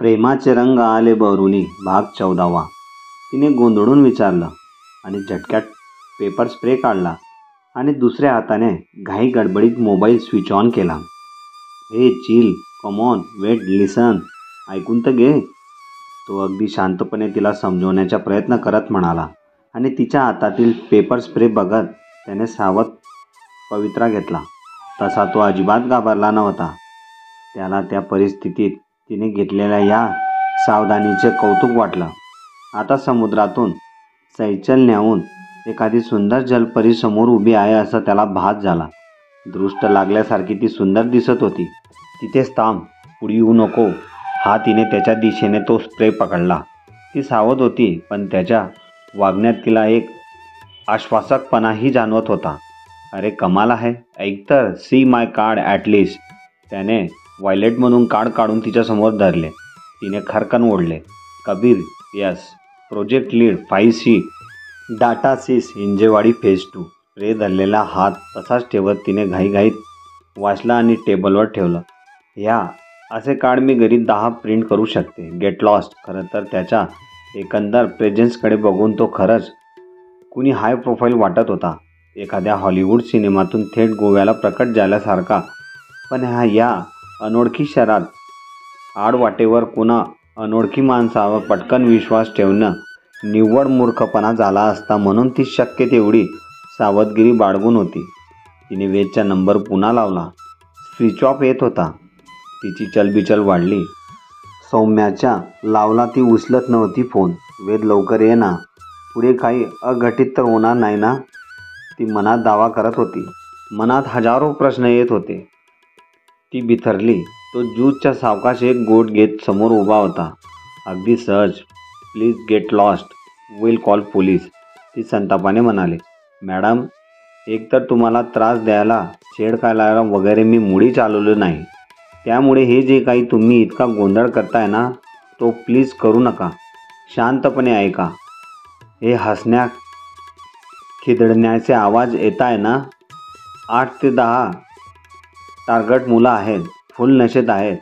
प्रेमाचे रंग आले बहरुनी भाग 14वा. तिने गोंधळून विचारलं आणि झटक्यात पेपर स्प्रे काढला आणि दुसऱ्या हाताने घाई गडबडीत मोबाईल स्विच ऑन केला. हे चिल, कमॉन, वेट, लिसन, ऐकून तर घे. तो अगदी शांतपणे तिला समजवण्याचा प्रयत्न करत म्हणाला आणि तिच्या हातातील पेपर स्प्रे बघत त्याने सावध पवित्रा घेतला. तसा तो अजिबात घाबरला नव्हता. त्याला त्या परिस्थितीत तिने घेतलेल्या या सावधानीचे कौतुक वाटलं. आता समुद्रातून सैचल न्याहून एखादी सुंदर जलपरी समोर उभी आहे असं त्याला भास झाला. दृष्ट लागल्यासारखी ती सुंदर दिसत होती. तिथेच थांब, पुढे येऊ नको. हा तिने त्याच्या दिशेने तो स्प्रे पकडला. ती सावध होती, पण त्याच्या वागण्यात तिला एक आश्वासकपणाही जाणवत होता. अरे कमाल आहे, ऐक तर, सी माय कार्ड ॲटलिस्ट. त्याने वॉयलेटमधून कार्ड काढून तिच्यासमोर धरले. तिने खरकन ओढले. Kabir, yes, project lead 5C, data सिस, हिंजेवाडी फेज 2. स्प्रे धरलेला हात तसाच ठेवत तिने घाईघाईत वाचला आणि टेबलवर ठेवलं. ह्या असे कार्ड मी घरी 10 प्रिंट करू शकते. Get lost. खरं तर त्याच्या एकंदर प्रेझेन्सकडे बघून तो खरंच कुणी हाय प्रोफाईल वाटत होता, एखाद्या हॉलिवूड सिनेमातून थेट गोव्याला प्रकट झाल्यासारखा. पण या अनोळखी शहरात आडवाटेवर कुणा अनोळखी माणसावर पटकन विश्वास ठेवणं निव्वळ मूर्खपणा झाला असता, म्हणून ती शक्य तेवढी सावधगिरी बाळगून होती. तिने वेदचा नंबर पुन्हा लावला. स्विच ऑफ येत होता. तिची चलबिचल वाढली. सौम्याच्या लावला ती उचलत नव्हती फोन. वेद, लवकर ये ना, पुढे काही अघटित तर होणार नाही ना, ती मनात दावा करत होती. मनात हजारो प्रश्न येत होते. ती बिथरली. तो ज्यूसच्या सावकाश एक गोट घेत समोर उभा होता. अगदी सहज. Please get lost, will call police, ती संतापाने म्हणाली. मॅडम, एकतर तुम्हाला त्रास द्यायला, छेड करायला वगैरे मी मुळी चालवलं नाही. त्यामुळे हे जे काही तुम्ही इतका गोंधळ करताय ना, तो प्लीज करू नका. शांतपणे ऐका. हे हसण्या खिदळण्याचे आवाज येत आहे ना, 8 ते 10 टार्गट मुलं आहेत, फुल नशेत आहेत.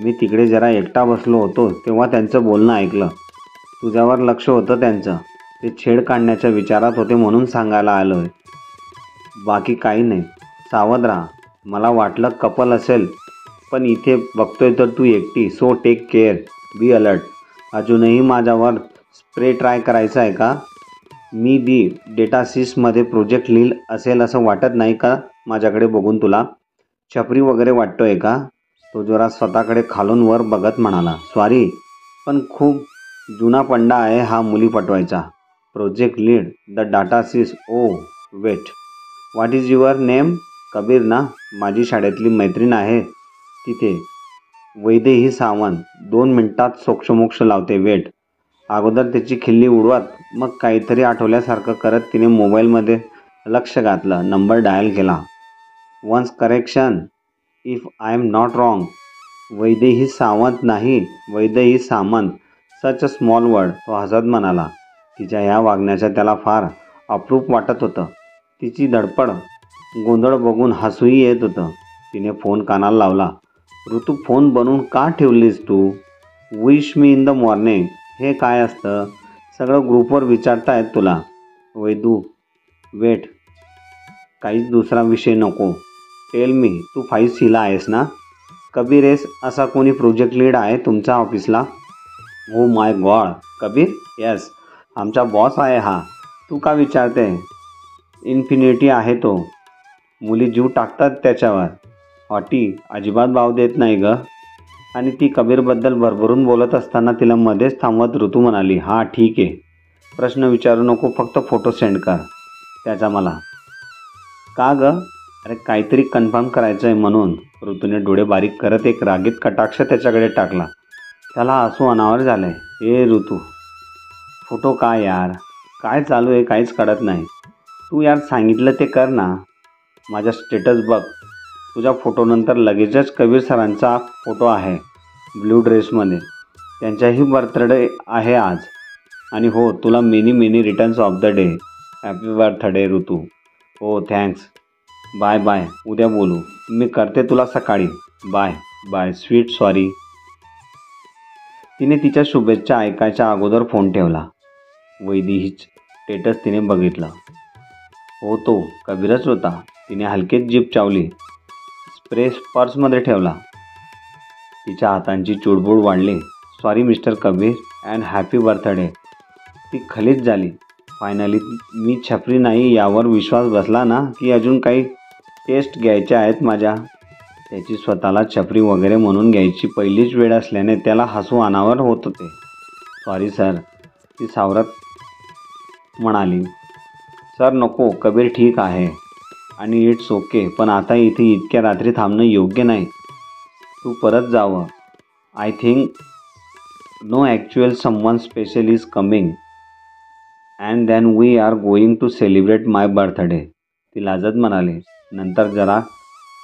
मी तिकडे जरा एकटा बसलो होतो तेव्हा त्यांचं बोलणं ऐकलं. तुझ्यावर लक्ष होतं त्यांचं. ते छेड काढण्याच्या विचारात होते म्हणून सांगायला आलो आहे. बाकी काही नाही. सावध राहा. मला वाटलं कपल असेल, पण इथे बघतोय तर तू एकटी. So take care, be alert. अजूनही माझ्यावर स्प्रे ट्राय करायचा आहे का? मी डेटासिसमध्ये प्रोजेक्ट लीड असेल असं वाटत नाही का माझ्याकडे बघून तुला? छपरी वगैरे वाटतोय का? तो जरा स्वतःकडे खालून वर बघत म्हणाला. सॉरी, पण खूप जुना पंडा आहे हा मुली पटवायचा. प्रोजेक्ट लीड, द डाटा सिस. Oh wait, what is your name? Kabir ना, माझी शाळेतली मैत्रीण आहे तिथे. वैदेही सावंत. 2 मिनिटात सोक्षमोक्ष लावते. वेट. अगोदर त्याची खिल्ली उडवत मग काहीतरी आठवल्यासारखं करत तिने मोबाईलमध्ये लक्ष घातलं. नंबर डायल केला. Once correction, if I am not wrong. Vaidehi Sawant नाही, Vaidehi Samant. Such a small word, तो हसत म्हणाला. तिच्या ह्या वागण्याचं त्याला फार अप्रूप वाटत होतं. तिची धडपड, गोंधळ बघून हसूही येत होतं. तिने फोन कानाला लावला. ऋतू, फोन बनवून का ठेवलीस तू? Wish me in the morning. हे काय असतं? सगळं ग्रुपवर विचारतायत तुला. वैदू, वेट, काहीच दुसरा विषय नको. टेल मी, तू 5Cला आहेस ना? कबीर एस असा कोणी प्रोजेक्ट लीड आहे तुमच्या ऑफिसला? ओ माय गॉड, कबीर? येस, आमचा बॉस आहे हा. तू का विचारते? इन्फिनिटी आहे तो. मुली जीव टाकतात त्याच्यावर. हॉटी, अजिबात भाव देत नाही ग. आणि ती कबीरबद्दल भरभरून बोलत असताना तिला मध्येच थांबवत ऋतू म्हणाली. हां ठीक आहे, प्रश्न विचारू नको, फक्त फोटो सेंड कर त्याचा मला. का ग? अरे काहीतरी कन्फर्म करायचं आहे म्हणून. ऋतूने डोळे बारीक करत एक रागीत कटाक्ष त्याच्याकडे टाकला. त्याला हसू अनावर झालंय. ए ऋतू, फोटो काय यार? काय चालू आहे काहीच कळत नाही. तू यार सांगितलं ते कर ना. माझा स्टेटस बघ. तुझ्या फोटोनंतर लगेचच कबीर सरांचा फोटो आहे ब्ल्यू ड्रेसमध्ये. त्यांचाही बर्थडे आहे आज. आणि हो, तुला many returns of the day. Happy birthday ऋतू. हो थँक्स. बाय बाय, उद्या बोलू. मी करते तुला सकाळी. Bye bye sweet. सॉरी. तिने तिच्या शुभेच्छा ऐकायच्या अगोदर फोन ठेवला. वैदेहीच स्टेटस तिने बघितलं. हो, तो कबीरच होता. तिने हलकेच जीभ चावली. स्प्रे पर्समध्ये ठेवला. तिच्या हातांची चुडबुड वाढली. Sorry mister Kabir and happy birthday. ती खलीच झाली. फायनली मी छपरी नाही यावर विश्वास बसला ना, की अजून काही टेस्ट घ्यायच्या आहेत माझ्या. त्याची स्वतःला छपरी वगैरे म्हणून घ्यायची पहिलीच वेळ असल्याने त्याला हसू अनावर होत होते. सॉरी सर, ती सावरत म्हणाली. सर नको, कबीर ठीक आहे आणि इट्स ओके, पण आता इथे इतक्या रात्री थांबणं योग्य नाही. तू परत जावं. I think no actual someone special is coming and then we are going to celebrate my birthday. ती लाजत म्हणाली. नंतर जरा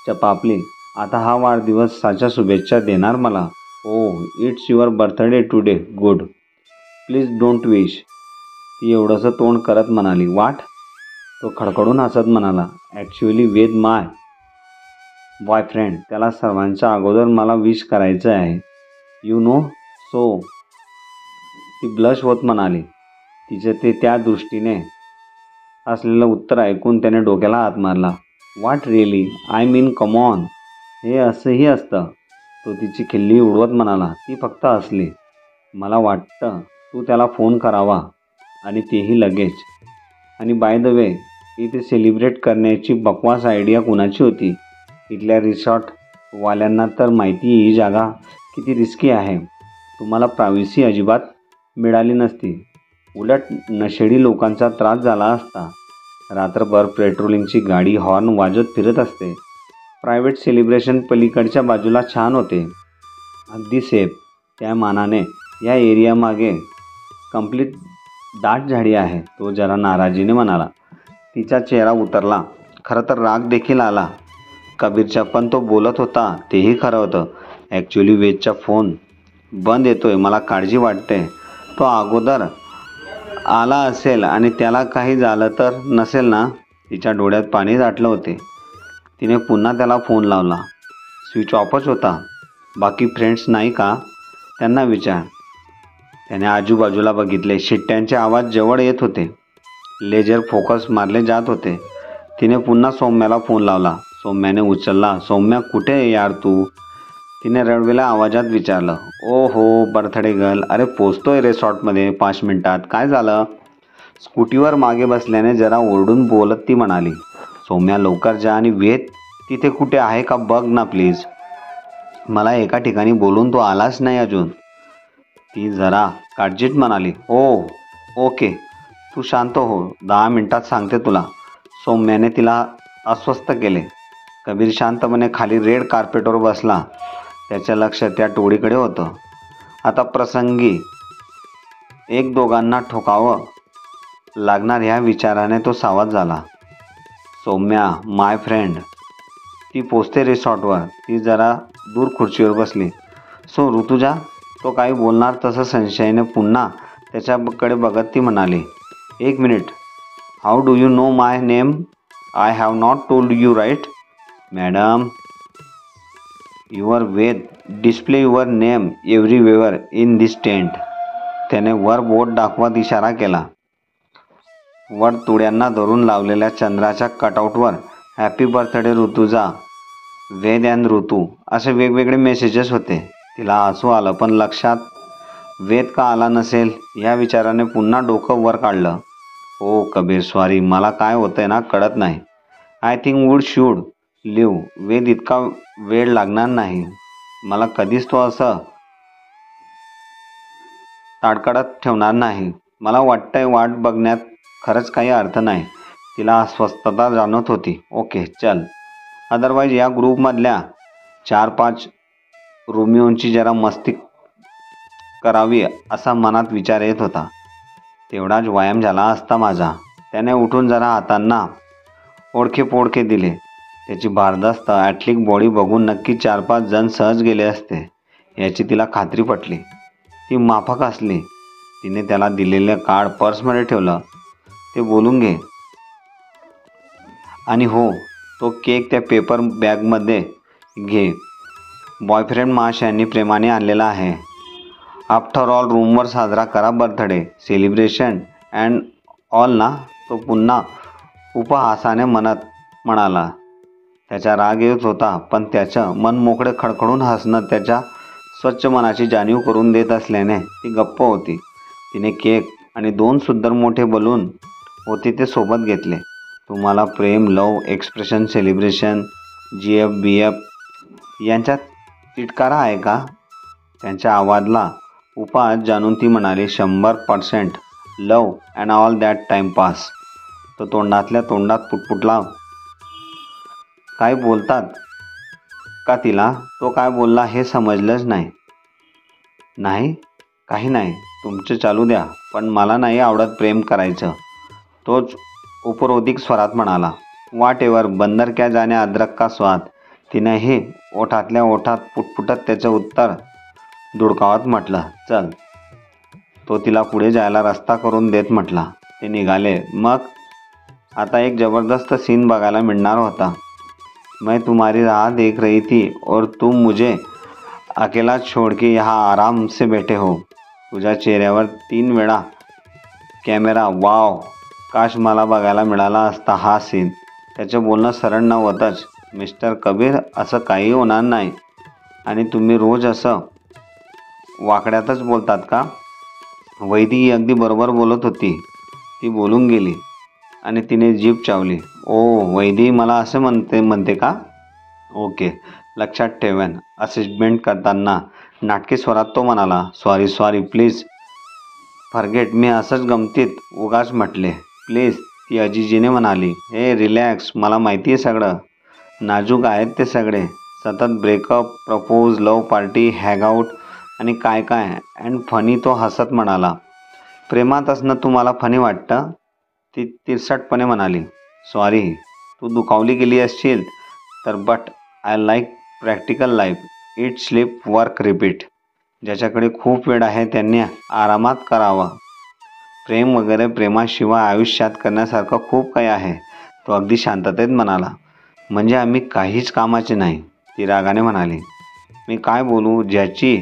चपापली. आता हा वाढदिवसाच्या शुभेच्छा देणार मला? Oh, it's your birthday today. Good. Please don't wish. ती एवढंसं तोंड करत म्हणाली. वाट? तो खडखडून हसत म्हणाला. Actually with my boyfriend. त्याला सर्वांच्या अगोदर मला विश करायचं आहे. You know so. ती ब्लश होत म्हणाली. तिचे ते त्या दृष्टीने असलेलं उत्तर ऐकून त्याने डोक्याला हात मारला. What really? I mean come on. हे असंही असतं. तो तिची खिल्ली उडवत म्हणाला. ती फक्त हसली. मला वाटतं तू त्याला फोन करावा आणि तेही लगेच. आणि बाय द वे, इथे सेलिब्रेट करण्याची बकवास आयडिया कुणाची होती? इथल्या रिसॉर्टवाल्यांना तर माहिती ही जागा किती रिस्की आहे. तुम्हाला प्रायव्हसी अजिबात मिळाली नसती. उलट नशेडी लोकांचा त्रास झाला असता. रात्रभर पेट्रोलिंगची गाडी हॉर्न वाजवत फिरत असते. प्रायव्हेट सेलिब्रेशन पलीकडच्या बाजूला छान होते. अगदी सेफ. त्या मानाने या एरियामागे कंप्लीट दाट झाडी आहे. तो जरा नाराजीने म्हणाला. तिचा चेहरा उतरला. खरं तर राग देखील आला कबीरच्या, पण तो बोलत होता तेही खरं होतं. ॲक्च्युअली वेदचा फोन बंद येतोय. मला काळजी वाटते. तो अगोदर आला असेल आणि त्याला काही झालं तर नसेल ना? तिच्या डोळ्यात पाणी दाटलं होते. तिने पुन्हा त्याला फोन लावला. स्विच ऑफच होता. बाकी फ्रेंड्स नाही का? त्यांना विचार. त्याने आजूबाजूला बघितले. शिट्ट्यांचे आवाज जवळ येत होते. लेजर फोकस मारले जात होते. तिने पुन्हा सौम्याला फोन लावला. सौम्याने उचलला. सौम्या, कुठे आहे यार तू? तिने रडवेल्या आवाजात विचारलं. ओ हो, बर्थडे गर्ल. अरे पोचतोय रिसॉर्टमध्ये 5 मिनिटात. काय झालं? स्कूटीवर मागे बसल्याने जरा ओरडून बोलत ती म्हणाली. सौम्या लवकर जा आणि वेद तिथे कुठे आहे का बघ ना प्लीज. मला एका ठिकाणी बोलून तो आलाच नाही अजून. ती जरा काळजीत म्हणाली. हो ओके, तू शांत हो. 10 मिनिटात सांगते तुला. सौम्याने तिला अस्वस्थ केले. कबीर शांतपणे खाली रेड कार्पेटवर बसला. त्याचं लक्ष त्या टोळीकडे होतं. आता प्रसंगी एक दोघांना ठोकावं लागणार ह्या विचाराने तो सावध झाला. सौम्या, माय फ्रेंड. ती पोचते रिसॉर्टवर. ती जरा दूर खुर्चीवर बसली. सो ऋतुजा? तो काही बोलणार तसं संशयाने पुन्हा त्याच्याकडे बघत ती म्हणाली. 1 minute. How do you know my name? I have not told you right? Madam, your wed display your name everywhere in this tent. त्याने वर बोट दाखवत इशारा केला. वर तुड्यांना धरून लावलेल्या चंद्राच्या कटआउटवर happy birthday Rutuja, Ved and Ritu असे वेगवेगळे मेसेजेस होते. तिला हसू आलं, पण लक्षात वेद का आला नसेल या विचाराने पुन्हा डोकं वर काढलं. ओ कबीर, सॉरी. मला काय होतंय ना कळत नाही. I think would should leave. Ved इतका वेळ लागणार नाही. मला कधीच तो असं ताडकाडत ठेवणार नाही. मला वाटतंय वाट बघण्यात खरंच काही अर्थ नाही. तिला अस्वस्थता जाणवत होती. ओके चल. अदरवाईज या ग्रुपमधल्या 4-5 रोमिओंची जरा मस्ती करावी असा मनात विचार येत होता. तेवढाच व्यायाम झाला असता माझा. त्याने उठून जरा हातांना ओळखे दिले. त्याची भारदस्त ॲथलिक बॉडी बघून नक्की 4-5 जण सहज गेले असते याची तिला खात्री पटली. ती माफक असली. तिने त्याला दिलेलं कार्ड पर्समध्ये ठेवलं. ते बोलून घे. आणि हो, तो केक त्या पेपर बॅगमध्ये घे. बॉयफ्रेंड महाशयांनी प्रेमाने आणलेला आहे. आफ्टर ऑल रूमवर साजरा करा बर्थडे सेलिब्रेशन अँड ऑल ना. तो पुन्हा उपहासाने म्हणाला. त्याचा राग येत होता, पण त्याचं मन मोकळे खडखडून हसणं त्याच्या स्वच्छ मनाची जाणीव करून देत असल्याने ती गप्प होती. तिने केक आणि 2 सुंदर मोठे बलून होते ते सोबत घेतले. तुम्हाला प्रेम, लव एक्सप्रेशन, सेलिब्रेशन, GF यांच्यात तिटकारा आहे का? त्यांच्या आवाजला उपहास जाणून ती म्हणाली, 100% लव अँड ऑल दॅट टाइमपास. तो तोंडातल्या तोंडात पुटपुटला. काय बोलतात का तिला? तो काय बोलला हे समजलंच नाही. नाही, काही नाही, तुमचं चालू द्या, पण मला नाही आवडत प्रेम करायचं. तोच उपरोधिक स्वरात म्हणाला. वाट एव्हर, बंदर क्या जाने अद्रक का स्वाद. तिनेही ओठातल्या ओठात पुटपुटत त्याचं उत्तर दुडकावत म्हटलं, चल. तो तिला पुढे जायला रस्ता करून देत म्हटला. ते निघाले. मग आता एक जबरदस्त सीन बघायला मिळणार होता. मैं तुम्हारी राह देख रही थी और तुम मुझे अकेला छोड़ के यहाँ आराम से बैठे हो. तुझ्या चेहऱ्यावर 3 वेळा कॅमेरा. वाव, काश मला बघायला मिळाला असता हा सीन. त्याचं बोलणं सरळ नव्हतंच. मिस्टर कबीर, असं काही होणार नाही. आणि तुम्ही रोज असं वाकड्यातच बोलतात का? वैदी अगदी बरोबर बोलत होती. ती बोलून गेली आणि तिने जीभ चावली. ओ वैदी, मला असं म्हणते का? ओके, लक्षात ठेवेन. असेसमेंट करताना नाटकी स्वरात तो म्हणाला. Sorry please forget. मी असंच गमतीत उगाच म्हटले. प्लीज, ती अजिजीने म्हणाली. हे रिलॅक्स, मला माहिती आहे सगळं. नाजूक आहेत ते सगळे. सतत ब्रेकअप, प्रपोज, लव पार्टी, हँगआउट आणि काय काय अँड फनी. तो हसत म्हणाला. प्रेमात असणं तुम्हाला फनी वाटतं? ती तिरसटपणे म्हणाली. सॉरी, तू दुखावली गेली असशील तर, but I like practical life. It, sleep, work, repeat. ज्याच्याकडे खूप वेळ आहे त्यांनी आरामात करावं. प्रेम वगैरे प्रेमाशिवाय आयुष्यात करण्यासारखं खूप काही आहे. तो अगदी शांततेत म्हणाला. म्हणजे आम्ही काहीच कामाचे नाही, ती रागाने म्हणाली. मी काय बोलू? ज्याची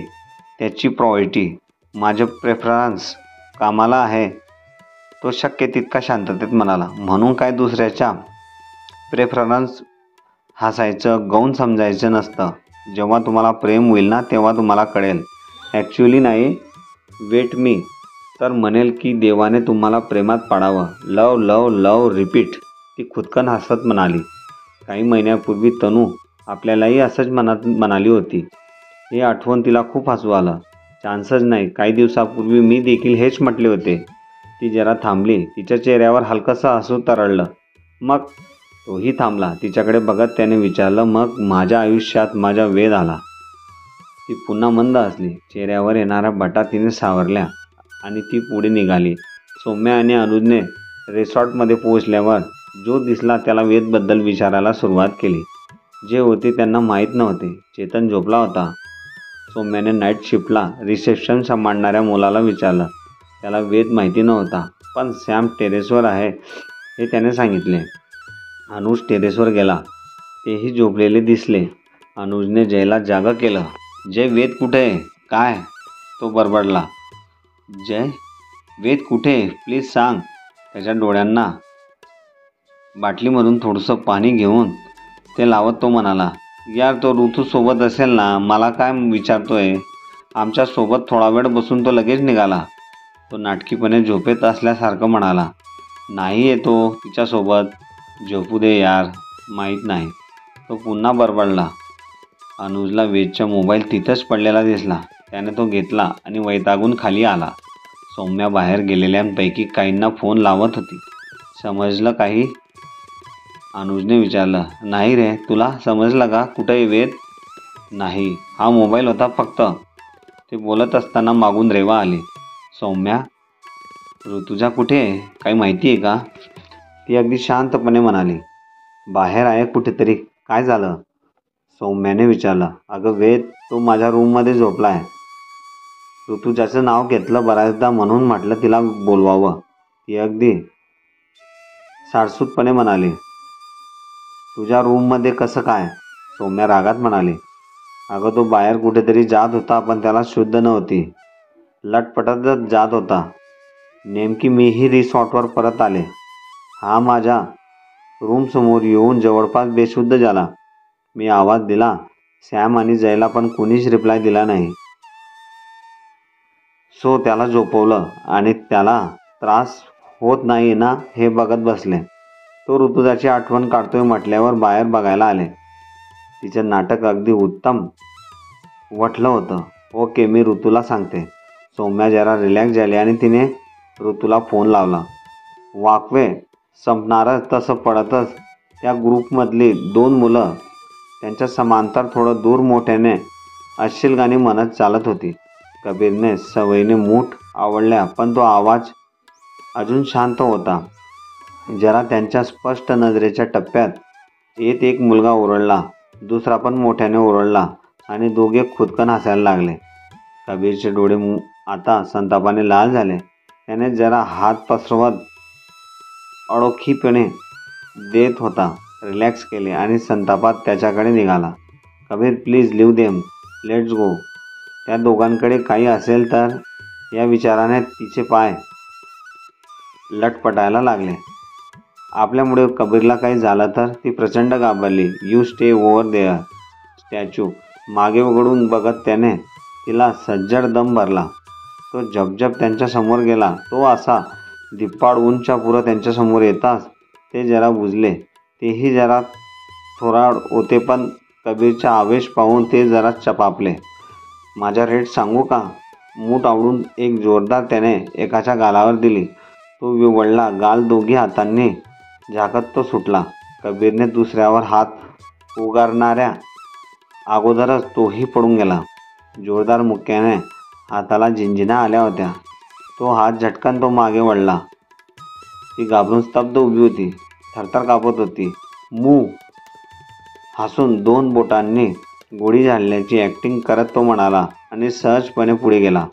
त्याची प्रायोरिटी. माझं प्रेफरन्स कामाला आहे. तो शक्य तितका शांततेत म्हणाला. म्हणून काय दुसऱ्याच्या प्रेफरन्स हसायचं, गौण समजायचं नसतं. जेव्हा तुम्हाला प्रेम होईल ना, तेव्हा तुम्हाला कळेल. ॲक्च्युली नाही, वेट, मी तर म्हणेल की देवाने तुम्हाला प्रेमात पाडावं. लव लव लव रिपीट. ती खुदकन हसत म्हणाली. काही महिन्यापूर्वी तनू आपल्यालाही असंच म्हणाली होती. हे आठवून तिला खूप हसू आलं. चान्सच नाही. काही दिवसापूर्वी मी देखील हेच म्हटले होते. ती जरा थांबली. तिच्या चेहऱ्यावर हलकंसं हसू तरळलं. मग तोही थांबला. तिच्याकडे बघत त्याने विचारलं, मग माझ्या आयुष्यात माझा वेध आला. ती पुन्हा मंद हसली. चेहऱ्यावर येणाऱ्या बटा तिने सावरल्या आणि ती पुढे निघाली. सौम्या आणि अनुजने रिसॉर्टमध्ये पोहोचल्यावर जो दिसला त्याला वेदबद्दल विचारायला सुरुवात केली. जे होते त्यांना माहीत नव्हते. चेतन झोपला होता. सौम्याने नाईट शिफ्टला रिसेप्शन सांभाळणाऱ्या मुलाला विचारलं. त्याला वेद माहिती नव्हता, पण सॅम टेरेसवर आहे हे त्याने सांगितले. अनुज टेरेसवर गेला. तेही झोपलेले दिसले. अनुजने जयला जागा केलं. जय, वेद कुठे आहे? काय? तो बडबडला. जय, वेद कुठे? प्लीज सांग. त्याच्या डोळ्यांना बाटलीमधून थोडंसं पाणी घेऊन ते लावत तो म्हणाला. यार, तो ऋतूसोबत असेल ना, मला काय विचारतोय? आमच्यासोबत थोडा वेळ बसून तो लगेच निघाला. तो नाटकीपणे झोपेत असल्यासारखं म्हणाला. नाही येतो तिच्यासोबत. झोपू दे यार. माहीत नाही. तो पुन्हा बडबडला. अनुजला वेदचा मोबाईल तिथंच पडलेला दिसला. त्याने तो घेतला आणि वैतागून खाली आला. सौम्या बाहेर गेलेल्यांपैकी काहींना फोन लावत होती. समजलं काही? अनुजने विचारलं. नाही रे, तुला समजलं का? कुठे आहे वेद? नाही, हा मोबाईल होता फक्त. ते बोलत असताना मागून रेवा आली. सौम्या, ऋतुजा कुठे आहे? काही माहिती आहे का? ती अगदी शांतपणे म्हणाली. बाहेर आहे कुठेतरी. काय झालं? सौम्याने विचारलं. अगं वेद, तो माझ्या रूममध्ये झोपला आहे. ऋतुजाचं नाव घेतलं बऱ्याचदा म्हणून म्हटलं तिला बोलवावं. ती अगदी साडसूतपणे म्हणाली. तुझ्या रूममध्ये कसं काय? सौम्या रागात म्हणाली. अगं तो बाहेर कुठेतरी जात होता, पण त्याला शुद्ध नव्हती. लटपटतच जात होता. नेमकी मीही रिसॉर्टवर परत आले. हा माझ्या रूमसमोर येऊन जवळपास बेशुद्ध झाला. मी आवाज दिला सॅम आणि जयला, पण कुणीच रिप्लाय दिला नाही. सो त्याला झोपवलं आणि त्याला त्रास होत नाही ना हे बघत बसले. तो ऋतुजाची आठवण काढतोय म्हटल्यावर बाहेर बघायला आले. तिचं नाटक अगदी उत्तम वठलं होतं. ओके, मी ऋतूला सांगते. सौम्या जरा रिलॅक्स झाली आणि तिने ऋतूला फोन लावला. वाकवे संपणारच तसं पडतच त्या ग्रुपमधली 2 मुलं त्यांच्या समांतर थोडं दूर मोठ्याने अश्लील गाणी म्हणत चालत होती. कबीरने सवयीने मूठ आवडल्या, पण तो आवाज अजून शांत होता. जरा त्यांच्या स्पष्ट नजरेच्या टप्प्यात येत एक मुलगा ओरडला. दुसरा पण मोठ्याने ओरडला आणि दोघे खुदकन हसायला लागले. कबीरचे डोळे आता संतापाने लाल झाले. त्याने जरा हात पसरवत अडोखीपणे देत होता. रिलॅक्स केले आणि संतापात त्याच्याकडे निघाला. Kabir, please leave them, let's go. त्या दोघांकडे काही असेल तर, या विचाराने तिचे पाय लटपटायला लागले. आपल्यामुळे कबीरला काही झालं तर? ती प्रचंड घाबरली. You stay over there statue. मागे वगळून बघत त्याने तिला सज्जड दम भरला. तो झपझप त्यांच्यासमोर गेला. तो असा धिप्पाड उंच पुरं त्यांच्यासमोर येताच ते जरा बुजले. तेही जरा थोराड होते, पण कबीरचा आवेश पाहून ते जरा चपापले. माझा रेट सांगू का? मूठ आवडून एक जोरदार त्याने एकाच्या गालावर दिली. तो विवळला. गाल दोघी हातांनी झाकत तो सुटला. कबीरने दुसऱ्यावर हात उगारणाऱ्या अगोदरच तोही पडून गेला. जोरदार मुक्क्याने हाताला झिंझिण्या आल्या होत्या. तो हात झटकन तो मागे वळला. ती घाबरून स्तब्ध उभी होती. थरथर कापत होती. मू हसून 2 बोटांनी गोळी झाडल्याची ॲक्टिंग करत तो म्हणाला आणि सहजपणे पुढे गेला.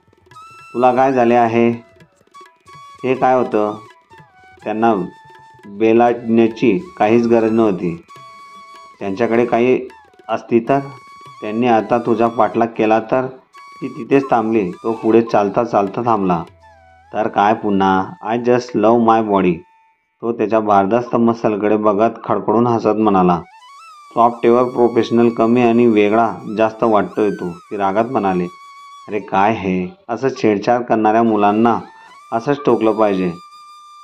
तुला काय झाले आहे? हे काय होतं? त्यांना बेलाडण्याची काहीच गरज नव्हती. त्यांच्याकडे काही असती तर? त्यांनी आता तुझा पाठलाग केला तर? ती तिथेच थांबली. तो पुढे चालता चालता थांबला. तर काय पुन्हा? I just love my body. तो त्याच्या भारदस्त मसलकडे बघत खडखडून हसत म्हणाला. सॉफ्टवेअर प्रोफेशनल कमी आणि वेगळा जास्त वाटतोय तू. ती रागात म्हणाली. अरे काय हे? असं छेडछाड करणाऱ्या मुलांना असंच टोकलं पाहिजे.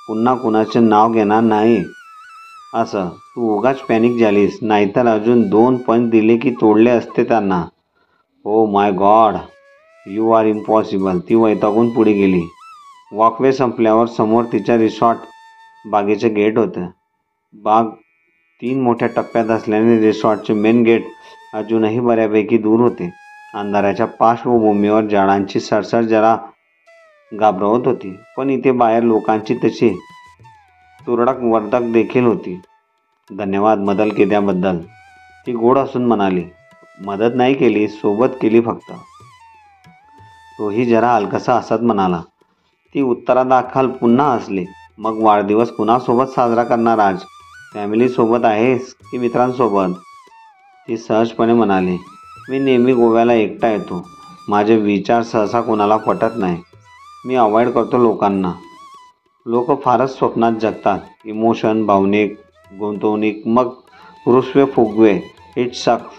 पुन्हा कुणाचे नाव घेणार नाही असं. तू उगाच पॅनिक झालीस, नाहीतर अजून 2 पंच दिले की तोडले असते त्यांना. Oh my god, you are impossible. ती वैतागून पुढे गेली. वॉकवे संपल्यावर समोर तिच्या रिसॉर्ट बागेचे गेट होते. बाग 3 मोठ्या टप्प्यात असल्याने रिसॉर्टचे मेन गेट अजूनही बऱ्यापैकी दूर होते. अंधाराच्या पार्श्वभूमीवर झाडांची सरसर जरा घाबरवत होती, पण इथे बाहेर लोकांची तशी तुरळक वर्दळ देखील होती. धन्यवाद मदत केल्याबद्दल, ती गोड हसून म्हणाली. मदत नाही केली, सोबत केली फक्त. तोही जरा हलकासा हसत म्हणाला. ती उत्तरादाखल पुन्हा हसली. मग वाढदिवस कुणासोबत साजरा करणार आज? फॅमिलीसोबत आहेस की मित्रांसोबत? ती सहजपणे म्हणाली. मी नेहमी गोव्याला एकटा येतो. माझे विचार सहसा कोणाला पटत नाही. मी अवॉइड करतो लोकांना. लोक फारच स्वप्नात जगतात. इमोशन, भावनिक गुंतवणूक, मग रुसवे फुगवे. It's sucks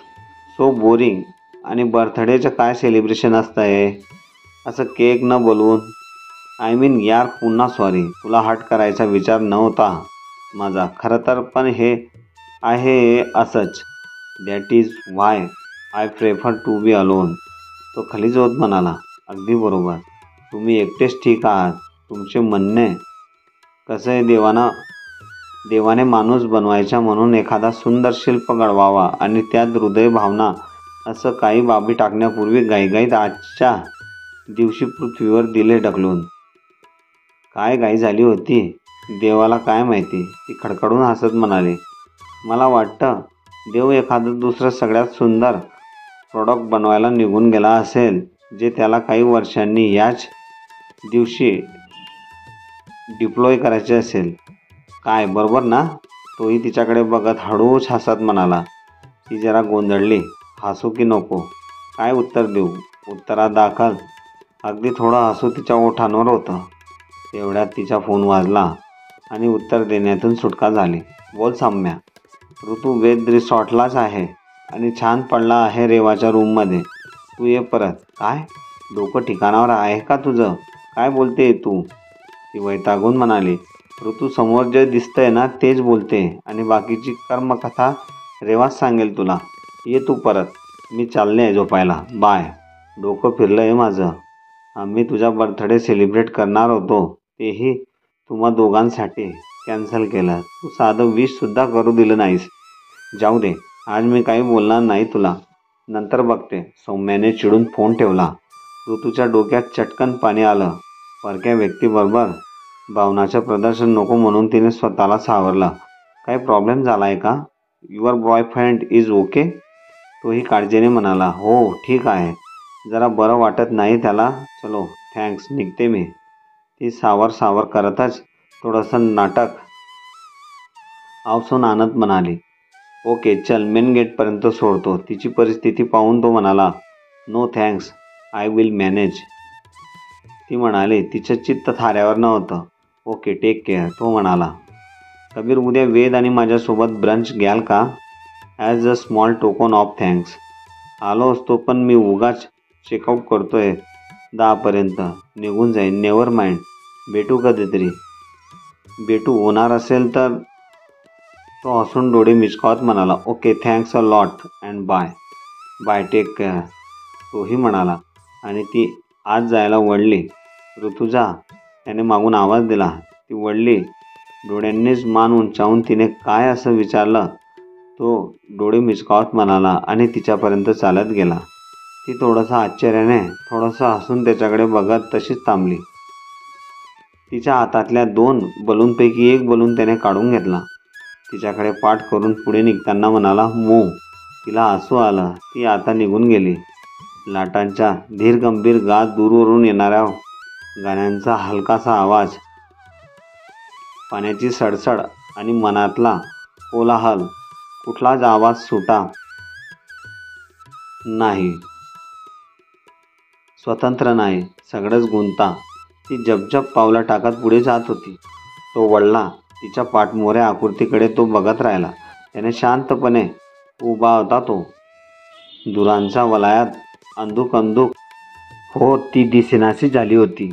so boring. आणि बर्थडेचं काय सेलिब्रेशन असतं हे? असं केक न बोलवून. आय मीन यार, पुन्हा सॉरी. तुला हट करायचा विचार नव्हता माझा खरं तर, पण हे आहे असंच. That is why I prefer to be alone. तो खालीच होत म्हणाला. अगदी बरोबर. तुम्ही एकटेच ठीक आहात. तुमचे म्हणणे कसं आहे, देवाने माणूस बनवायचा म्हणून एखादा सुंदर शिल्प घडवावा आणि त्यात हृदय, भावना असं काही बाबी टाकण्यापूर्वी घाईघाईत आजच्या दिवशी पृथ्वीवर दिले ढकलून. काय घाई झाली होती देवाला काय माहिती. ती खडखडून हसत म्हणाली. मला वाटतं देव एखादं दुसरं सगळ्यात सुंदर प्रॉडक्ट बनवायला निघून गेला असेल, जे त्याला काही वर्षांनी याच दिवशी डिप्लॉय करायचे असेल. काय बरोबर ना? तोही तिच्याकडे बघत हळूच हसत म्हणाला. ती जरा गोंधळली. हसू की नको? काय उत्तर देऊ? उत्तरादाखल अगदी थोडं हसू तिच्या ओठांवर होतं. तेवढ्यात तिचा फोन वाजला आणि उत्तर देण्यातून सुटका झाली. बोल सम्या. ऋतू वेद रिसॉर्टलाच आहे आणि छान पडला आहे रेवाच्या रूममध्ये. तू ये परत. काय? डोकं ठिकाणावर आहे का तुझं? काय बोलते तू? ती वैतागून म्हणाली. ऋतू समोर जे दिसतंय ना तेच बोलते आणि बाकीची कर्मकथा रेवाच सांगेल तुला. ये तू परत. मी चालले आहे झोपायला. बाय. डोकं फिरलं आहे माझं. आम्ही तुझा बर्थडे सेलिब्रेट करणार होतो तेही तुम्हा दोघांसाठी कॅन्सल केलं. तू साधं विशसुद्धा करू दिलं नाहीस. जाऊ दे, आज मी काही बोलणार नाही तुला. नंतर बघते. सौम्याने चिडून फोन ठेवला. ऋतूच्या डोक्यात चटकन पाणी आलं. परक्या व्यक्तीबरोबर भावनाचं प्रदर्शन नको म्हणून तिने स्वतःला सावरलं. काही प्रॉब्लेम झाला आहे का? Your boyfriend is okay? तोही काळजीने म्हणाला. हो ठीक आहे. जरा बरं वाटत नाही त्याला. चलो थँक्स, निघते मी. ती सावर करतच थोडंसं नाटक आवसून आणत म्हणाली. ओके चल, मेन गेटपर्यंत सोडतो. तिची परिस्थिती पाहून तो म्हणाला. No thanks, I will manage. ती म्हणाली. तिचं चित्त थाऱ्यावर नव्हतं. ओके टेक केअर, तो म्हणाला. कबीर, उद्या वेद आणि माझ्यासोबत ब्रंच घ्याल का? As a small token of thanks. आलो असतो पण मी उगाच चेकआउट करतोय 10पर्यंत. निघून जाईन. नेवर माइंड, भेटू कधीतरी. भेटू होणार असेल तर. तो हसून डोळे मिचकावत म्हणाला. Okay thanks a lot and bye. Bye, take care, तोही म्हणाला आणि ती आत जायला वळली. ऋतुजा, त्याने मागून आवाज दिला. ती वळली. डोळ्यांनीच मान उंचावून तिने काय असं विचारलं. तो डोळे मिचकावत म्हणाला आणि तिच्यापर्यंत चालत गेला. ती थोडंसं आश्चर्याने, थोडंसं हसून त्याच्याकडे बघत तशीच थांबली. तिच्या हातातल्या 2 बलूनपैकी एक बलून त्याने काढून घेतला. तिच्याकडे पाठ करून पुढे निघताना म्हणाला. मूव. तिला हसू आलं. ती आता निघून गेली. लाटांच्या धीरगंभीर गात, दूरवरून येणाऱ्या गाण्यांचा हलकासा आवाज, पाण्याची सडसड आणि मनातला कोलाहल. कुठलाच आवाज सुटा नाही, स्वतंत्र नाही, सगळंच गुंता. ती जपजप पावलं टाकत पुढे जात होती. तो वळला. तिच्या पाठमोऱ्या आकृतीकडे तो बघत राहिला. त्याने शांतपणे उभा होता तो. दुरांच्या वलयात अंधुक अंधुक होत ती दिसेनाशी झाली होती.